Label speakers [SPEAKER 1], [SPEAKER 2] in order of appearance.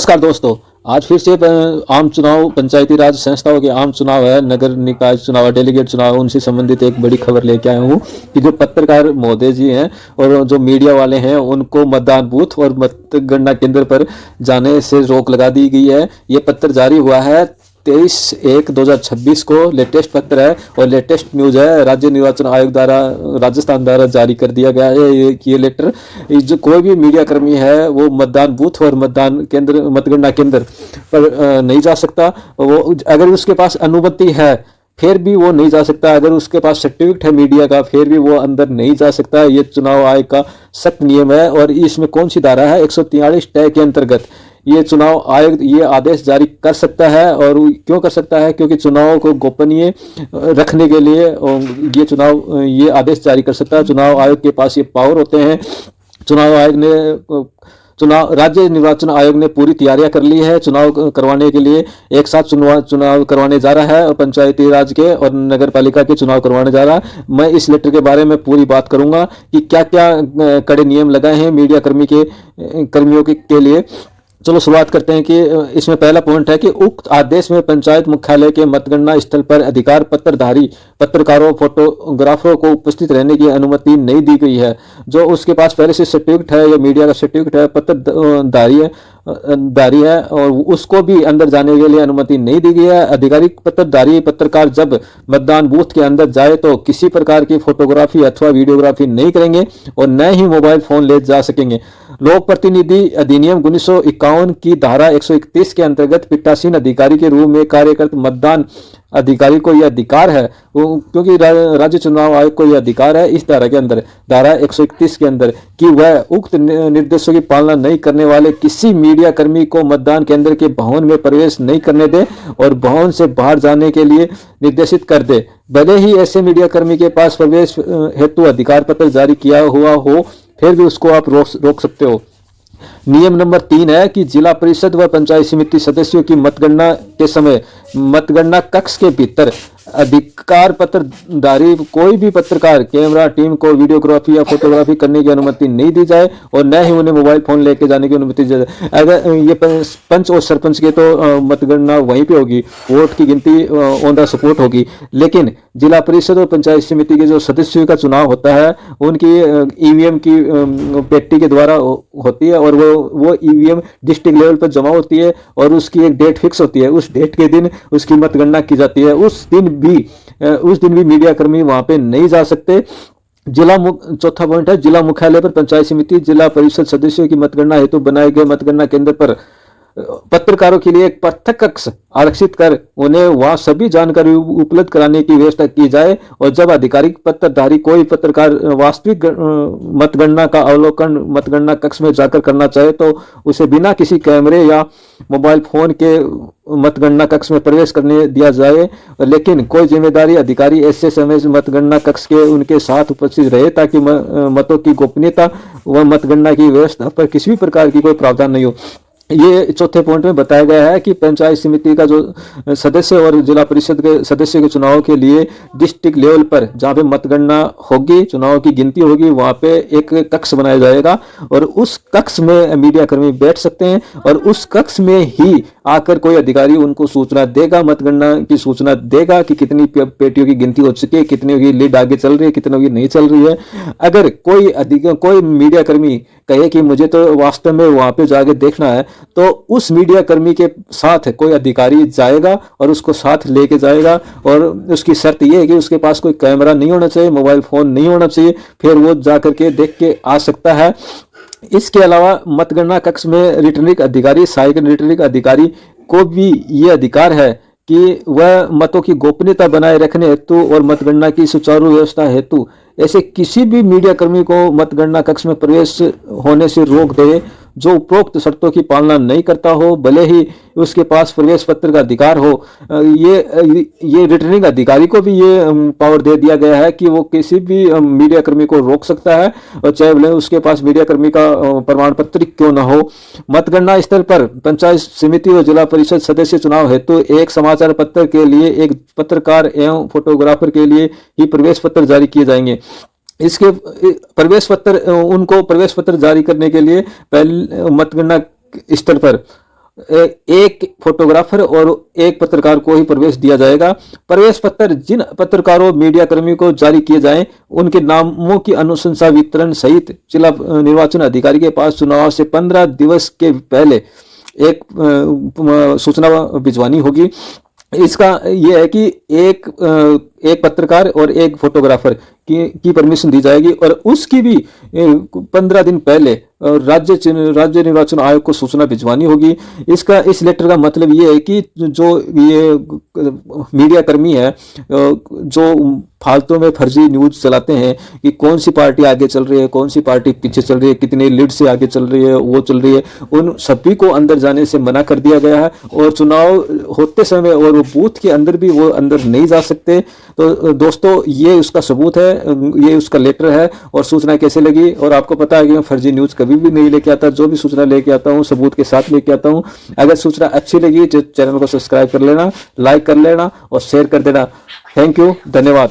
[SPEAKER 1] नमस्कार दोस्तों। आज फिर से आम चुनाव, पंचायती राज संस्थाओं के आम चुनाव है, नगर निकाय चुनाव, डेलीगेट चुनाव, उनसे संबंधित एक बड़ी खबर लेके आया हूँ कि जो पत्रकार महोदय जी हैं और जो मीडिया वाले हैं उनको मतदान बूथ और मतगणना केंद्र पर जाने से रोक लगा दी गई है। ये पत्र जारी हुआ है 23/1/2026 को। लेटेस्ट पत्र है और लेटेस्ट न्यूज है। राज्य निर्वाचन आयोग द्वारा, राजस्थान द्वारा जारी कर दिया गया है ये लेटर। जो कोई भी मीडिया कर्मी है वो मतदान बूथ और मतदान केंद्र, मतगणना केंद्र पर नहीं जा सकता। वो अगर उसके पास अनुमति है फिर भी वो नहीं जा सकता। अगर उसके पास सर्टिफिकेट है मीडिया का फिर भी वो अंदर नहीं जा सकता। ये चुनाव आयोग का सख्त नियम है। और इसमें कौन सी धारा है? 143 टै के अंतर्गत ये चुनाव आयोग ये आदेश जारी कर सकता है। और क्यों कर सकता है? क्योंकि चुनाव को गोपनीय रखने के लिए ये आदेश जारी कर सकता है। चुनाव आयोग के पास ये पावर होते हैं। राज्य निर्वाचन आयोग ने पूरी तैयारियां कर ली है चुनाव करवाने के लिए। एक साथ चुनाव करवाने जा रहा है और पंचायती राज के और नगर पालिका के चुनाव करवाने जा रहा है। मैं इस लेटर के बारे में पूरी बात करूंगा कि क्या क्या कड़े नियम लगाए हैं मीडिया कर्मियों के लिए। चलो शुरुआत करते हैं कि इसमें पहला पॉइंट है कि उक्त आदेश में पंचायत मुख्यालय के मतगणना स्थल पर अधिकार पत्रधारी पत्रकारों, फोटोग्राफरों को उपस्थित रहने की अनुमति नहीं दी गई है। जो उसके पास पहले से सर्टिफिकेट है या मीडिया का सर्टिफिकेट है, पत्रधारी है और उसको भी अंदर जाने के लिए अनुमति नहीं दी गई है। आधिकारिक पत्रधारी पत्रकार जब मतदान बूथ के अंदर जाए तो किसी प्रकार की फोटोग्राफी अथवा वीडियोग्राफी नहीं करेंगे और न ही मोबाइल फोन ले जा सकेंगे। लोक प्रतिनिधि अधिनियम 1951 की धारा 131 के अंतर्गत पीठासीन अधिकारी के रूप में कार्यरत मतदान अधिकारी को यह अधिकार है, क्योंकि राज्य चुनाव आयोग को यह अधिकार है इस धारा के अंदर, धारा 131 के अंदर, कि वह उक्त निर्देशों की पालना नहीं करने वाले किसी मीडिया कर्मी को मतदान केंद्र के भवन में प्रवेश नहीं करने दे और भवन से बाहर जाने के लिए निर्देशित कर दे। भले ही ऐसे मीडिया कर्मी के पास प्रवेश हेतु अधिकार पत्र जारी किया हुआ हो फिर भी उसको आप रोक सकते हो। नियम नंबर 3 है कि जिला परिषद व पंचायत समिति सदस्यों की मतगणना के समय मतगणना कक्ष के भीतर अधिकार पत्रधारी कोई भी पत्रकार कैमरा टीम को वीडियोग्राफी या फोटोग्राफी करने की अनुमति नहीं दी जाए और न ही उन्हें मोबाइल फोन लेके जाने की अनुमति दी जाए। अगर ये पंच और सरपंच के तो मतगणना वहीं पे होगी, वोट की गिनती ऑन द स्पॉट होगी, लेकिन जिला परिषद और पंचायत समिति के जो सदस्यों का चुनाव होता है उनकी ईवीएम की पेटी के द्वारा होती है और वो ईवीएम डिस्ट्रिक्ट लेवल पर जमा होती है और उसकी एक डेट फिक्स होती है। उस डेट के दिन उसकी मतगणना की जाती है। उस दिन भी मीडिया कर्मी वहां पे नहीं जा सकते। चौथा पॉइंट है, जिला मुख्यालय पर पंचायत समिति जिला परिषद सदस्यों की मतगणना हेतु बनाए गए मतगणना केंद्र पर पत्रकारों के लिए एक पृथक कक्ष आरक्षित कर उन्हें वहां सभी जानकारी उपलब्ध कराने की व्यवस्था की जाए। और जब आधिकारिक पत्रधारी कोई पत्रकार वास्तविक मतगणना का अवलोकन मतगणना कक्ष में जाकर करना चाहे तो उसे बिना किसी कैमरे या मोबाइल फोन के मतगणना कक्ष में प्रवेश करने दिया जाए। लेकिन कोई जिम्मेदारी अधिकारी ऐसे समय से मतगणना कक्ष के उनके साथ उपस्थित रहे ताकि मतों की गोपनीयता व मतगणना की व्यवस्था पर किसी भी प्रकार की कोई प्रावधान नहीं हो। ये चौथे पॉइंट में बताया गया है कि पंचायत समिति का जो सदस्य और जिला परिषद के सदस्य के चुनाव के लिए डिस्ट्रिक्ट लेवल पर जहाँ पे मतगणना होगी, चुनाव की गिनती होगी, वहाँ पे एक कक्ष बनाया जाएगा और उस कक्ष में मीडिया कर्मी बैठ सकते हैं और उस कक्ष में ही आकर कोई अधिकारी उनको सूचना देगा, मतगणना की सूचना देगा कि कितनी पेटियों की गिनती हो चुकी है, कितने की लीड आगे चल रही है, कितनों की नहीं चल रही है। अगर कोई मीडिया कर्मी कहे कि मुझे तो वास्तव में वहां पे जाके देखना है तो उस मीडिया कर्मी के साथ कोई अधिकारी जाएगा और उसको साथ लेके जाएगा और उसकी शर्त यह है कि उसके पास कोई कैमरा नहीं होना चाहिए, मोबाइल फोन नहीं होना चाहिए, फिर वो जाकर के देख के आ सकता है। इसके अलावा मतगणना कक्ष में रिटर्निंग अधिकारी, सहायक रिटर्निंग अधिकारी को भी ये अधिकार है कि वह मतों की गोपनीयता बनाए रखने हेतु और मतगणना की सुचारू व्यवस्था हेतु ऐसे किसी भी मीडिया कर्मी को मतगणना कक्ष में प्रवेश होने से रोक दे जो उपरोक्त शर्तों की पालना नहीं करता हो, भले ही उसके पास प्रवेश पत्र का अधिकार हो। ये रिटर्निंग अधिकारी को भी ये पावर दे दिया गया है कि वो किसी भी मीडिया कर्मी को रोक सकता है और चाहे भले उसके पास मीडिया कर्मी का प्रमाण पत्र क्यों ना हो। मतगणना स्थल पर पंचायत समिति और जिला परिषद सदस्य चुनाव हेतु एक समाचार पत्र के लिए एक पत्रकार एवं फोटोग्राफर के लिए ही प्रवेश पत्र जारी किए जाएंगे। इसके प्रवेश पत्र, उनको प्रवेश पत्र जारी करने के लिए पहले मतगणना स्तर पर एक फोटोग्राफर और एक पत्रकार को ही प्रवेश दिया जाएगा। प्रवेश पत्र जिन पत्रकारों मीडिया कर्मियों को जारी किए जाएं उनके नामों की अनुशंसा वितरण सहित जिला निर्वाचन अधिकारी के पास चुनाव से 15 दिवस के पहले एक सूचना भिजवानी होगी। इसका यह है कि एक पत्रकार और एक फोटोग्राफर की परमिशन दी जाएगी और उसकी भी 15 दिन पहले राज्य निर्वाचन आयोग को सूचना भिजवानी होगी। इस लेटर का मतलब ये है कि जो ये मीडिया कर्मी है जो फालतू में फर्जी न्यूज चलाते हैं कि कौन सी पार्टी आगे चल रही है, कौन सी पार्टी पीछे चल रही है, कितने लीड से आगे चल रही है, वो चल रही है, उन सभी को अंदर जाने से मना कर दिया गया है और चुनाव होते समय और वो बूथ के अंदर भी वो अंदर नहीं जा सकते। तो दोस्तों ये उसका सबूत है, ये उसका लेटर है। और सूचना कैसे लगी, और आपको पता है कि मैं फर्जी न्यूज कभी भी नहीं लेके आता, जो भी सूचना लेके आता हूँ सबूत के साथ लेके आता हूँ। अगर सूचना अच्छी लगी तो चैनल को सब्सक्राइब कर लेना, लाइक कर लेना और शेयर कर देना। थैंक यू, धन्यवाद।